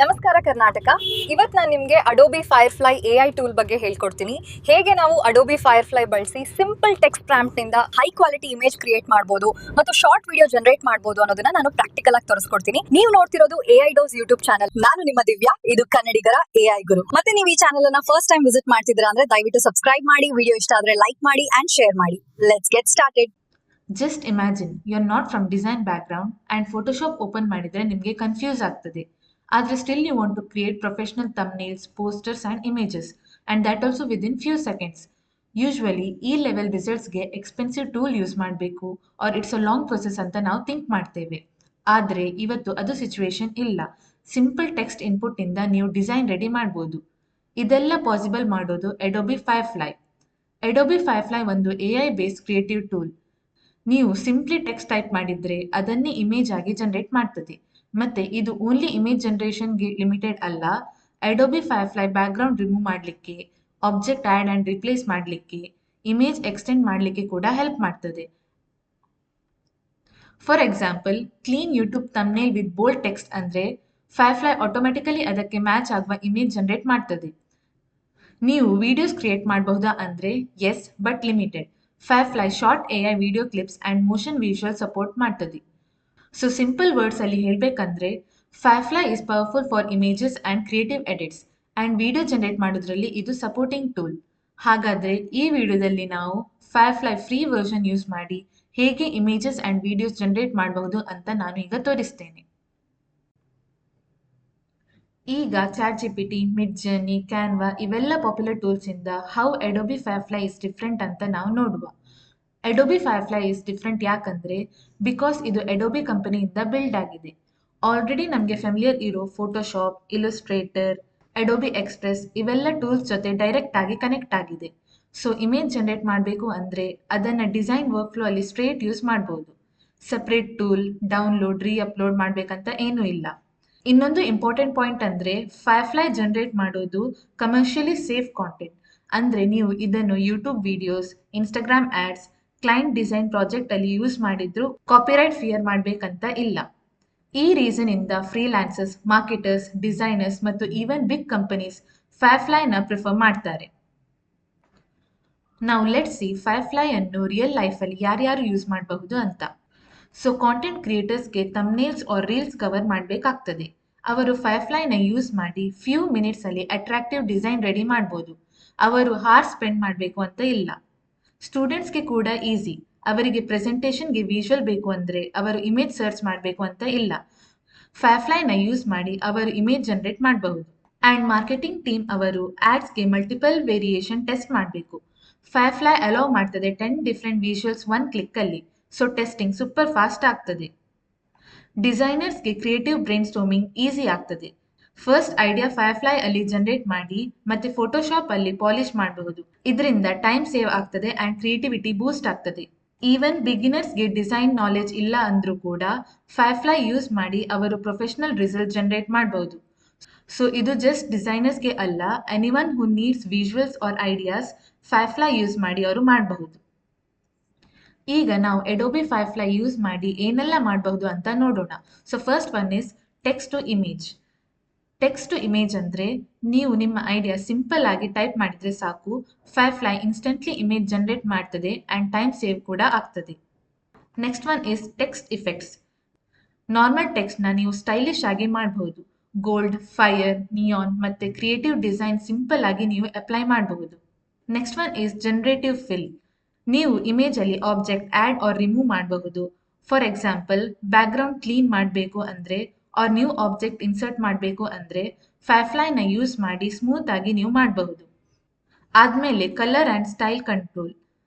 ನಮಸ್ಕಾರ ಕರ್ನಾಟಕ. ಇವತ್ತು ನಾನು ನಿಮಗೆ ಅಡೋಬಿ ಫೈರ್ಫ್ಲೈ AI ಟೂಲ್ ಬಗ್ಗೆ ಹೇಳ್ಕೊಡ್ತೀನಿ. ಹೇಗೆ ನಾವು ಅಡೋಬಿ ಫೈರ್ಫ್ಲೈ ಬಳಸಿ ಸಿಂಪಲ್ ಟೆಕ್ಸ್ಟ್ ಪ್ರಾಂಪ್ಟ್ನಿಂದ ಹೈ ಕ್ವಾಲಿಟಿ ಇಮೇಜ್ ಕ್ರಿಯೇಟ್ ಮಾಡ್ಬೋದು ಮತ್ತು ಶಾರ್ಟ್ ವಿಡಿಯೋ ಜನರೇಟ್ ಮಾಡ್ಬೋದು ಅನ್ನೋದನ್ನ ನಾನು ಪ್ರಾಕ್ಟಿಕಲ್ ಆಗಿ ತೋರಿಸ್ಕೊಡ್ತೀನಿ. ನೀವು ನೋಡ್ತಿರೋದು AI ಡೋಸ್ ಯೂಟ್ಯೂಬ್ ಚಾನಲ್. ನಾನು ನಿಮ್ಮ ದಿವ್ಯಾ, ಇದು ಕನ್ನಡಿಗರ AI ಗುರು. ಮತ್ತೆ ನೀವು ಈ ಚಾನಲ್ ಅನ್ನ ಫಸ್ಟ್ ಟೈಮ್ ವಿಸಿಟ್ ಮಾಡ್ತಿದ್ದೀರಾ ಅಂದ್ರೆ ದಯವಿಟ್ಟು ಸಬ್ಸ್ಕ್ರೈಬ್ ಮಾಡಿ, ವಿಡಿಯೋ ಇಷ್ಟ ಆದ್ರೆ ಲೈಕ್ ಮಾಡಿ ಅಂಡ್ ಶೇರ್ ಮಾಡಿ. Let's get started. Just imagine you're not from design background and Photoshop open ಮಾಡಿದ್ರೆ ನಿಮಗೆ ಕನ್ಫ್ಯೂಸ್ ಆಗ್ತದೆ. ಆದ್ರೆ still you want to create professional thumbnails, posters and images and that also within few seconds. Usually ಈ level ರಿಸಲ್ಟ್ಸ್ಗೆ expensive tool use ಮಾಡಬೇಕು or it's a long process ಅಂತ ನಾವು think ಮಾಡ್ತೇವೆ. ಆದ್ರೆ ಇವತ್ತು ಅದು ಸಿಚುವೇಶನ್ ಇಲ್ಲ. ಸಿಂಪಲ್ ಟೆಕ್ಸ್ಟ್ ಇನ್ಪುಟ್ ಇಂದ ನೀವು ಡಿಸೈನ್ ರೆಡಿ ಮಾಡ್ಬೋದು. ಇದೆಲ್ಲ ಪಾಸಿಬಲ್ ಮಾಡೋದು ಅಡೋಬಿ ಫೈರ್ಫ್ಲೈ. ಅಡೋಬಿ ಫೈರ್ಫ್ಲೈ ಒಂದು AI ಬೇಸ್ಡ್ ಕ್ರಿಯೇಟಿವ್ ಟೂಲ್. ನೀವು ಸಿಂಪ್ಲಿ ಟೆಕ್ಸ್ಟ್ ಟೈಪ್ ಮಾಡಿದ್ರೆ ಅದನ್ನೇ ಇಮೇಜ್ ಆಗಿ ಜನರೇಟ್ ಮಾಡ್ತದೆ. ಮತ್ತೆ ಇದು ಓನ್ಲಿ ಇಮೇಜ್ ಜನರೇಷನ್ಗೆ ಲಿಮಿಟೆಡ್ ಅಲ್ಲ. ಅಡೋಬಿ ಫೈರ್ಫ್ಲೈ ಬ್ಯಾಕ್ಗ್ರೌಂಡ್ ರಿಮೂವ್ ಮಾಡಲಿಕ್ಕೆ, ಆಬ್ಜೆಕ್ಟ್ ಆಡ್ ಅಂಡ್ ರಿಪ್ಲೇಸ್ ಮಾಡಲಿಕ್ಕೆ, ಇಮೇಜ್ ಎಕ್ಸ್ಟೆಂಡ್ ಮಾಡಲಿಕ್ಕೆ ಕೂಡ ಹೆಲ್ಪ್ ಮಾಡ್ತದೆ. For example, clean YouTube thumbnail with bold text ಅಂದ್ರೆ ಫೈರ್ಫ್ಲೈ ಆಟೋಮೆಟಿಕಲಿ ಅದಕ್ಕೆ ಮ್ಯಾಚ್ ಆಗುವ ಇಮೇಜ್ ಜನರೇಟ್ ಮಾಡ್ತದೆ. ನೀವು ವಿಡಿಯೋಸ್ ಕ್ರಿಯೇಟ್ ಮಾಡಬಹುದಾ ಅಂದ್ರೆ yes, but limited. Firefly short AI video clips and motion visual support ಮಾಡ್ತದೆ. ಸೊ ಸಿಂಪಲ್ ವರ್ಡ್ಸ್ ಅಲ್ಲಿ ಹೇಳ್ಬೇಕಂದ್ರೆ Firefly is powerful for images and creative edits and video generate ಮಾಡೋದ್ರಲ್ಲಿ ಇದು ಸಪೋರ್ಟಿಂಗ್ ಟೂಲ್. ಹಾಗಾದ್ರೆ ಈ ವಿಡಿಯೋದಲ್ಲಿ ನಾವು ಫೈರ್ಫ್ಲೈ ಫ್ರೀ ವರ್ಷನ್ ಯೂಸ್ ಮಾಡಿ ಹೇಗೆ ಇಮೇಜಸ್ ಅಂಡ್ ವಿಡಿಯೋಸ್ ಜನರೇಟ್ ಮಾಡಬಹುದು ಅಂತ ನಾನು ಈಗ ತೋರಿಸ್ತೇನೆ. ಈಗ ChatGPT, Midjourney, Canva ಇವೆಲ್ಲ ಪಾಪ್ಯುಲರ್ ಟೂಲ್ಸ್ ಇಂದ how Adobe Firefly is different ಅಂತ ನಾವು ನೋಡುವ. ಅಡೋಬಿ ಫೈರ್ಫ್ಲೈ ಇಸ್ ಡಿಫ್ರೆಂಟ್ ಯಾಕಂದ್ರೆ ಬಿಕಾಸ್ ಇದು ಅಡೋಬಿ ಕಂಪನಿಯಿಂದ ಬಿಲ್ಡ್ ಆಗಿದೆ. ಆಲ್ರೆಡಿ ನಮಗೆ ಫೆಮಿಲಿಯರ್ ಇರೋ ಫೋಟೋಶಾಪ್, ಇಲುಸ್ಟ್ರೇಟರ್, ಅಡೋಬಿ ಎಕ್ಸ್ಪ್ರೆಸ್ ಇವೆಲ್ಲ ಟೂಲ್ಸ್ ಜೊತೆ ಡೈರೆಕ್ಟ್ ಆಗಿ ಕನೆಕ್ಟ್ ಆಗಿದೆ. ಸೊ ಇಮೇಜ್ ಜನರೇಟ್ ಮಾಡಬೇಕು ಅಂದ್ರೆ ಅದನ್ನ ಡಿಸೈನ್ ವರ್ಕ್ ಫ್ಲೋ ಅಲ್ಲಿ ಸ್ಟ್ರೇಟ್ ಯೂಸ್ ಮಾಡಬಹುದು. Separate tool, download, reupload ಮಾಡ್ಬೇಕಂತ ಏನೂ ಇಲ್ಲ. ಇನ್ನೊಂದು ಇಂಪಾರ್ಟೆಂಟ್ ಪಾಯಿಂಟ್ ಅಂದ್ರೆ ಫೈರ್ಫ್ಲೈ ಜನರೇಟ್ ಮಾಡೋದು ಕಮರ್ಷಿಯಲಿ ಸೇಫ್ ಕಾಂಟೆಂಟ್. ಅಂದ್ರೆ ನೀವು ಇದನ್ನು YouTube videos, Instagram ads, client design project ಅಲ್ಲಿ ಯೂಸ್ ಮಾಡಿದ್ರು ಕಾಪಿರೈಟ್ ಫಿಯರ್ ಮಾಡ್ಬೇಕಂತ ಇಲ್ಲ. ಈ ರೀಸನ್ ಇಂದ ಫ್ರೀಲಾನ್ಸರ್ಸ್, ಮಾರ್ಕೆಟರ್ಸ್, ಡಿಸೈನರ್ಸ್ ಮತ್ತು ಈವನ್ ಬಿಗ್ ಕಂಪನೀಸ್ ಫೈರ್ಫ್ಲೈನ ಪ್ರಿಫರ್ ಮಾಡ್ತಾರೆ. ನಾವು ಲೆಟ್ಸ್ ಸಿ ಫೈರ್ಫ್ಲೈ ಅನ್ನು ರಿಯಲ್ ಲೈಫ್ ಅಲ್ಲಿ ಯಾರ್ಯಾರು ಯೂಸ್ ಮಾಡಬಹುದು ಅಂತ. ಸೊ ಕಾಂಟೆಂಟ್ ಕ್ರಿಯೇಟರ್ಸ್ಗೆ ತಮ್ನೇಲ್ಸ್ ಆರ್ ರೀಲ್ಸ್ ಕವರ್ ಮಾಡಬೇಕಾಗ್ತದೆ. ಅವರು ಫೈರ್ಫ್ಲೈನ ಯೂಸ್ ಮಾಡಿ ಫ್ಯೂ ಮಿನಿಟ್ಸ್ ಅಲ್ಲಿ ಅಟ್ರಾಕ್ಟಿವ್ ಡಿಸೈನ್ ರೆಡಿ ಮಾಡ್ಬೋದು. ಅವರು ಹಾರ್ ಸ್ಪೆಂಡ್ ಮಾಡಬೇಕು ಅಂತ ಇಲ್ಲ. ಸ್ಟೂಡೆಂಟ್ಸ್ಗೆ ಕೂಡ ಈಸಿ. ಅವರಿಗೆ ಪ್ರೆಸೆಂಟೇಷನ್ಗೆ ವಿಜುವಲ್ ಬೇಕು ಅಂದ್ರೆ ಅವರು ಇಮೇಜ್ ಸರ್ಚ್ ಮಾಡಬೇಕು ಅಂತ ಇಲ್ಲ. ಫೈರ್ಫ್ಲೈನ ಯೂಸ್ ಮಾಡಿ ಅವರು ಇಮೇಜ್ ಜನರೇಟ್ ಮಾಡಬಹುದು. ಆ್ಯಂಡ್ ಮಾರ್ಕೆಟಿಂಗ್ ಟೀಮ್ ಅವರು ಆಡ್ಸ್ಗೆ ಮಲ್ಟಿಪಲ್ ವೇರಿಯೇಷನ್ ಟೆಸ್ಟ್ ಮಾಡಬೇಕು. ಫೈರ್ಫ್ಲೈ ಅಲೋ ಮಾಡ್ತದೆ 10 ಡಿಫ್ರೆಂಟ್ ವಿಜುವಲ್ಸ್ ಒನ್ ಕ್ಲಿಕ್ ಅಲ್ಲಿ. ಸೊ ಟೆಸ್ಟಿಂಗ್ ಸೂಪರ್ ಫಾಸ್ಟ್ ಆಗ್ತದೆ. ಡಿಸೈನರ್ಸ್ಗೆ ಕ್ರಿಯೇಟಿವ್ ಬ್ರೈನ್ ಸ್ಟೋಮಿಂಗ್ ಈಸಿ ಆಗ್ತದೆ. ಫಸ್ಟ್ ಐಡಿಯಾ ಫೈರ್ಫ್ಲೈ ಅಲ್ಲಿ ಜನರೇಟ್ ಮಾಡಿ ಮತ್ತೆ ಫೋಟೋಶಾಪ್ ಅಲ್ಲಿ ಪಾಲಿಶ್ ಮಾಡಬಹುದು. ಇದರಿಂದ ಟೈಮ್ ಸೇವ್ ಆಗ್ತದೆ ಅಂಡ್ ಕ್ರಿಯೇಟಿವಿಟಿ ಬೂಸ್ಟ್ ಆಗ್ತದೆ. ಈವನ್ ಬಿಗಿನರ್ಸ್ಗೆ ಡಿಸೈನ್ ನಾಲೆಜ್ ಇಲ್ಲ ಅಂದ್ರೂ ಕೂಡ ಫೈರ್ಫ್ಲೈ ಯೂಸ್ ಮಾಡಿ ಅವರು ಪ್ರೊಫೆಷನಲ್ ರಿಸಲ್ಟ್ ಜನರೇಟ್ ಮಾಡಬಹುದು. ಸೊ ಇದು ಜಸ್ಟ್ ಡಿಸೈನರ್ಸ್ಗೆ ಅಲ್ಲ, anyone who needs visuals or ideas Firefly use ಮಾಡಿ ಅವರು ಮಾಡಬಹುದು. ಈಗ ನಾವು ಅಡೋಬಿ ಫೈರ್ಫ್ಲೈ ಯೂಸ್ ಮಾಡಿ ಏನೆಲ್ಲ ಮಾಡಬಹುದು ಅಂತ ನೋಡೋಣ. So first one is text to image. Text to image ಅಂದ್ರೆ ನೀವು ನಿಮ್ಮ ಐಡಿಯಾ ಸಿಂಪಲ್ ಆಗಿ ಟೈಪ್ ಮಾಡಿದ್ರೆ ಸಾಕು, ಫೈರ್ಫ್ಲೈ ಇನ್ಸ್ಟೆಂಟ್ಲಿ ಇಮೇಜ್ ಜನರೇಟ್ ಮಾಡ್ತದೆ ಅಂಡ್ ಟೈಮ್ ಸೇವ್ ಕೂಡ ಆಗ್ತದೆ. Next one is text effects. Normal ಟೆಕ್ಸ್ಟ್ನ ನೀವು ಸ್ಟೈಲಿಶ್ ಆಗಿ ಮಾಡಬಹುದು. ಗೋಲ್ಡ್, ಫೈರ್, ನಿಯಾನ್ ಮತ್ತೆ ಕ್ರಿಯೇಟಿವ್ ಡಿಸೈನ್ ಸಿಂಪಲ್ ಆಗಿ ನೀವು ಅಪ್ಲೈ ಮಾಡಬಹುದು. Next one is generative fill. ನೀವು ಇಮೇಜ್ ಅಲ್ಲಿ ಆಬ್ಜೆಕ್ಟ್ ಆಡ್ ಆರ್ ರಿಮೂವ್ ಮಾಡಬಹುದು. ಫಾರ್ ಎಕ್ಸಾಂಪಲ್, ಬ್ಯಾಕ್ಗ್ರೌಂಡ್ ಕ್ಲೀನ್ ಮಾಡಬೇಕು ಅಂದ್ರೆ ಆರ್ ನ್ಯೂ ಆಬ್ಜೆಕ್ಟ್ ಇನ್ಸರ್ಟ್ ಮಾಡಬೇಕು ಅಂದ್ರೆ ಫೈರ್ಫ್ಲೈನ ಯೂಸ್ ಮಾಡಿ ಸ್ಮೂತ್ ಆಗಿ ನೀವು ಮಾಡಬಹುದು. ಆದ್ಮೇಲೆ colour and style control.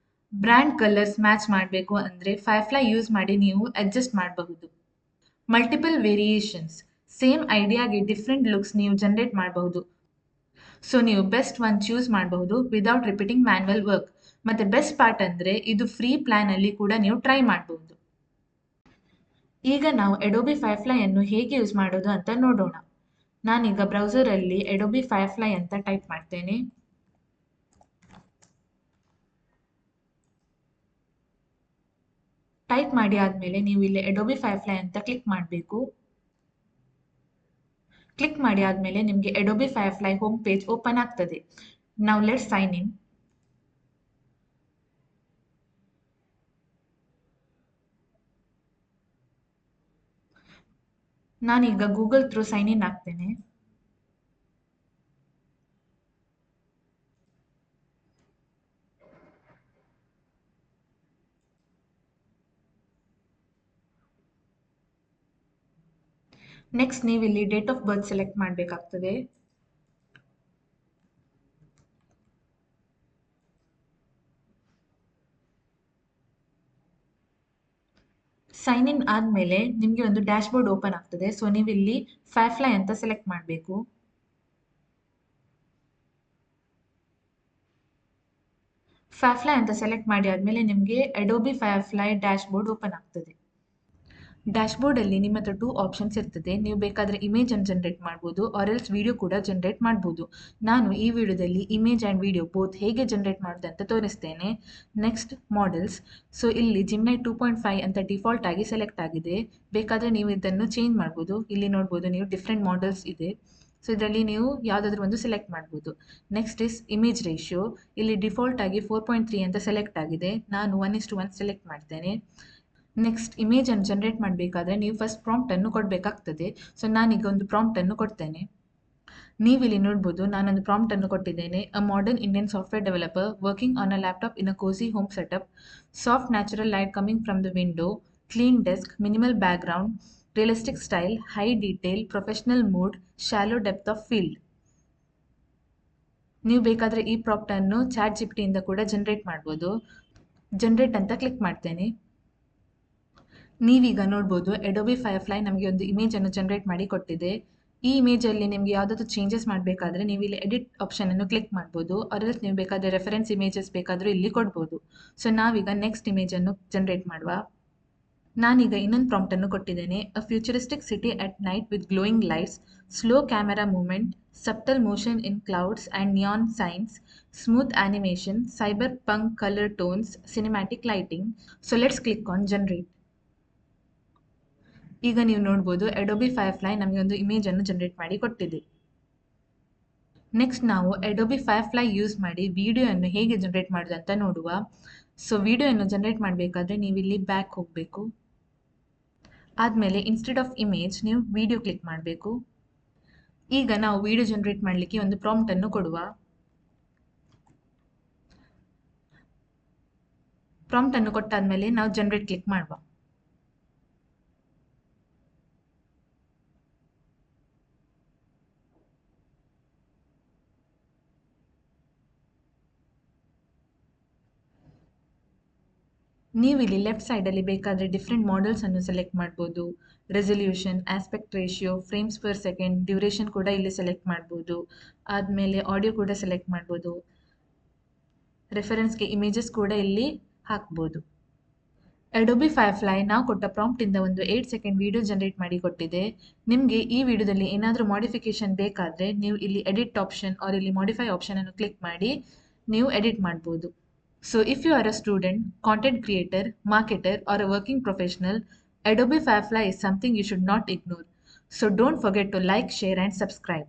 Brand colours match ಮಾಡಬೇಕು ಅಂದ್ರೆ ಫೈರ್ಫ್ಲೈ ಯೂಸ್ ಮಾಡಿ ನೀವು ಅಡ್ಜಸ್ಟ್ ಮಾಡಬಹುದು. Multiple variations. ಸೇಮ್ ಐಡಿಯಾಗೆ ಡಿಫ್ರೆಂಟ್ ಲುಕ್ಸ್ ನೀವು ಜನರೇಟ್ ಮಾಡಬಹುದು. ಸೊ ನೀವು ಬೆಸ್ಟ್ ಒನ್ ಚೂಸ್ ಮಾಡಬಹುದು ವಿದೌಟ್ ರಿಪೀಟಿಂಗ್ ಮ್ಯಾನ್ಯಲ್ ವರ್ಕ್. ಮತ್ತೆ ಬೆಸ್ಟ್ ಪಾರ್ಟ್ ಅಂದ್ರೆ ಇದು ಫ್ರೀ ಪ್ಲಾನ್ ಅಲ್ಲಿ ಕೂಡ ನೀವು ಟ್ರೈ ಮಾಡಬಹುದು. ಈಗ ನಾವು ಅಡೋಬಿ ಫೈರ್ಫ್ಲೈ ಅನ್ನು ಹೇಗೆ ಯೂಸ್ ಮಾಡೋದು ಅಂತ ನೋಡೋಣ. ನಾನೀಗ ಬ್ರೌಸರ್ ಅಲ್ಲಿ ಅಡೋಬಿ ಫೈರ್ಫ್ಲೈ ಅಂತ ಟೈಪ್ ಮಾಡ್ತೇನೆ. ಟೈಪ್ ಮಾಡಿ ಆದ್ಮೇಲೆ ನೀವು ಇಲ್ಲಿ ಅಡೋಬಿ ಫೈರ್ಫ್ಲೈ ಅಂತ ಕ್ಲಿಕ್ ಮಾಡಬೇಕು. ಕ್ಲಿಕ್ ಮಾಡಿ ಆದಮೇಲೆ ನಿಮಗೆ Adobe Firefly home page open ಆಗ್ತದೆ. ನಾವು ಲೆಟ್ಸ್ ಸೈನ್ ಇನ್. ನಾನೀಗ ಗೂಗಲ್ ಥ್ರೂ ಸೈನ್ ಇನ್ ಆಗ್ತೇನೆ. ನೆಕ್ಸ್ಟ್ ನೀವು ಇಲ್ಲಿ ಡೇಟ್ ಆಫ್ ಬರ್ತ್ ಸೆಲೆಕ್ಟ್ ಮಾಡಬೇಕಾಗ್ತದೆ. ಸೈನ್ ಇನ್ ಆದಮೇಲೆ ನಿಮಗೆ ಒಂದು ಡ್ಯಾಶ್ ಬೋರ್ಡ್ ಓಪನ್ ಆಗ್ತದೆ. ಸೊ ನೀವು ಇಲ್ಲಿ ಫೈರ್ಫ್ಲೈ ಅಂತ ಸೆಲೆಕ್ಟ್ ಮಾಡಬೇಕು. ಫೈರ್ಫ್ಲೈ ಅಂತ ಸೆಲೆಕ್ಟ್ ಮಾಡಿ ಆದಮೇಲೆ ನಿಮಗೆ ಅಡೋಬಿ ಫೈರ್ಫ್ಲೈ ಡ್ಯಾಶ್ ಬೋರ್ಡ್ ಓಪನ್ ಆಗ್ತದೆ. ಡ್ಯಾಶ್ ಬೋರ್ಡಲ್ಲಿ ನಿಮ್ಮ ಹತ್ರ 2 ಆಪ್ಷನ್ಸ್ ಇರ್ತದೆ. ನೀವು ಬೇಕಾದರೆ ಇಮೇಜ್ ಅನ್ನು ಜನರೇಟ್ ಮಾಡ್ಬೋದು ಆರ್ ಎಲ್ಸ್ ವಿಡಿಯೋ ಕೂಡ ಜನರೇಟ್ ಮಾಡ್ಬೋದು. ನಾನು ಈ ವಿಡಿಯೋದಲ್ಲಿ ಇಮೇಜ್ ಆ್ಯಂಡ್ ವಿಡಿಯೋ ಬೋತ್ ಹೇಗೆ ಜನರೇಟ್ ಮಾಡೋದು ಅಂತ ತೋರಿಸ್ತೇನೆ. Next models. ಸೊ ಇಲ್ಲಿ ಜಿಮ್ನೈ 2.5 ಅಂತ ಡಿಫಾಲ್ಟ್ ಆಗಿ ಸೆಲೆಕ್ಟ್ ಆಗಿದೆ. ಬೇಕಾದರೆ ನೀವು ಇದನ್ನು ಚೇಂಜ್ ಮಾಡ್ಬೋದು. ಇಲ್ಲಿ ನೋಡ್ಬೋದು ನೀವು ಡಿಫ್ರೆಂಟ್ ಮಾಡೆಲ್ಸ್ ಇದೆ. ಸೊ ಇದರಲ್ಲಿ ನೀವು ಯಾವುದಾದ್ರೂ ಒಂದು ಸೆಲೆಕ್ಟ್ ಮಾಡ್ಬೋದು. Next is image ratio. ಇಲ್ಲಿ ಡಿಫಾಲ್ಟ್ ಆಗಿ 4.3 ಅಂತ ಸೆಲೆಕ್ಟ್ ಆಗಿದೆ. ನಾನು 1:1 ಸೆಲೆಕ್ಟ್ ಮಾಡ್ತೇನೆ. ನೆಕ್ಸ್ಟ್ ಇಮೇಜ್ ಅನ್ನು ಜನರೇಟ್ ಮಾಡಬೇಕಾದ್ರೆ ನೀವು ಫಸ್ಟ್ ಪ್ರಾಂಪ್ಟ್ ಅನ್ನು ಕೊಡಬೇಕಾಗ್ತದೆ. ಸೊ ನಾನೀಗ ಒಂದು ಪ್ರಾಂಪ್ಟ್ ಅನ್ನು ಕೊಡ್ತೇನೆ. ನೀವಿಲ್ಲಿ ನೋಡ್ಬೋದು ನಾನೊಂದು ಪ್ರಾಂಪ್ಟ್ ಅನ್ನು ಕೊಟ್ಟಿದ್ದೇನೆ. A modern Indian software developer working on a laptop in a cosy home setup, soft natural light coming from the window, clean desk, minimal background, realistic style, high detail, professional mood, shallow depth of field. ನೀವು ಬೇಕಾದರೆ ಈ prompt ಅನ್ನು chat GPT ಇಂದ ಕೂಡ generate ಮಾಡ್ಬೋದು. Generate ಅಂತ click ಮಾಡ್ತೇನೆ. ನೀವೀಗ ನೋಡ್ಬೋದು ಅಡೋಬಿ ಫೈರ್ಫ್ಲೈ ನಮಗೆ ಒಂದು ಇಮೇಜ್ ಅನ್ನು ಜನರೇಟ್ ಮಾಡಿ ಕೊಟ್ಟಿದೆ. ಈ ಇಮೇಜಲ್ಲಿ ನಿಮಗೆ ಯಾವುದಾದ್ರು ಚೇಂಜಸ್ ಮಾಡಬೇಕಾದ್ರೆ ನೀವು ಇಲ್ಲಿ ಎಡಿಟ್ ಆಪ್ಷನ್ ಅನ್ನು ಕ್ಲಿಕ್ ಮಾಡ್ಬೋದು. ಅದರಲ್ಲಿ ನೀವು ಬೇಕಾದರೆ ರೆಫರೆನ್ಸ್ ಇಮೇಜಸ್ ಬೇಕಾದರೂ ಇಲ್ಲಿ ಕೊಡ್ಬೋದು. ಸೊ ನಾವೀಗ ನೆಕ್ಸ್ಟ್ ಇಮೇಜ್ ಅನ್ನು ಜನರೇಟ್ ಮಾಡುವ. ನಾನೀಗ ಇನ್ನೊಂದು ಪ್ರಾಂಪ್ಟ್ ಅನ್ನು ಕೊಟ್ಟಿದ್ದೇನೆ. A futuristic city at night with glowing lights, slow camera movement, subtle motion in clouds and neon signs, smooth animation, cyberpunk colour tones, cinematic lighting. So let's click on generate. ಈಗ ನೀವು ನೋಡ್ಬೋದು Adobe ಫೈರ್ಫ್ಲೈ ನಮಗೆ ಒಂದು image ಅನ್ನು generate ಮಾಡಿ ಕೊಟ್ಟಿದೆ. Next ನಾವು Adobe ಫೈರ್ಫ್ಲೈ use ಮಾಡಿ ವಿಡಿಯೋ ಅನ್ನು ಹೇಗೆ ಜನರೇಟ್ ಮಾಡೋದು ಅಂತ ನೋಡುವ. ಸೊ ವಿಡಿಯೋ ಅನ್ನು ಜನರೇಟ್ ಮಾಡಬೇಕಾದ್ರೆ ನೀವು ಇಲ್ಲಿ ಬ್ಯಾಕ್ ಹೋಗಬೇಕು. ಆದಮೇಲೆ ಇನ್ಸ್ಟೆಡ್ ಆಫ್ ಇಮೇಜ್ ನೀವು ವಿಡಿಯೋ ಕ್ಲಿಕ್ ಮಾಡಬೇಕು. ಈಗ ನಾವು ವಿಡಿಯೋ ಜನರೇಟ್ ಮಾಡಲಿಕ್ಕೆ ಒಂದು ಪ್ರಾಂಪ್ಟ್ ಅನ್ನು ಕೊಡುವ. ಪ್ರಾಂಪ್ಟ್ ಅನ್ನು ಕೊಟ್ಟಾದ್ಮೇಲೆ ನಾವು ಜನರೇಟ್ ಕ್ಲಿಕ್ ಮಾಡುವ. ನೀವು ಇಲ್ಲಿ ಲೆಫ್ಟ್ ಸೈಡಲ್ಲಿ ಬೇಕಾದರೆ ಡಿಫ್ರೆಂಟ್ ಮಾಡೆಲ್ಸ್ ಅನ್ನು ಸೆಲೆಕ್ಟ್ ಮಾಡ್ಬೋದು. Resolution, aspect ratio, frames per second, duration ಕೂಡ ಇಲ್ಲಿ ಸೆಲೆಕ್ಟ್ ಮಾಡ್ಬೋದು. ಆದಮೇಲೆ ಆಡಿಯೋ ಕೂಡ ಸೆಲೆಕ್ಟ್ ಮಾಡ್ಬೋದು. ರೆಫರೆನ್ಸ್ಗೆ ಇಮೇಜಸ್ ಕೂಡ ಇಲ್ಲಿ ಹಾಕ್ಬೋದು. ಅಡೋಬಿ ಫೈರ್ಫ್ಲೈ ನಾವು ಕೊಟ್ಟ ಪ್ರಾಂಪ್ಟಿಂದ ಒಂದು 8 ಸೆಕೆಂಡ್ ವಿಡಿಯೋ ಜನರೇಟ್ ಮಾಡಿ ಕೊಟ್ಟಿದೆ. ನಿಮಗೆ ಈ ವಿಡಿಯೋದಲ್ಲಿ ಏನಾದರೂ ಮಾಡಿಫಿಕೇಶನ್ ಬೇಕಾದರೆ ನೀವು ಇಲ್ಲಿ ಎಡಿಟ್ ಆಪ್ಷನ್ ಆರ್ ಇಲ್ಲಿ ಮಾಡಿಫೈ ಆಪ್ಷನ್ ಅನ್ನು ಕ್ಲಿಕ್ ಮಾಡಿ ನೀವು ಎಡಿಟ್ ಮಾಡ್ಬೋದು. So if you are a student, content creator, marketer, or a working professional, Adobe Firefly is something you should not ignore. So don't forget to like, share, and subscribe.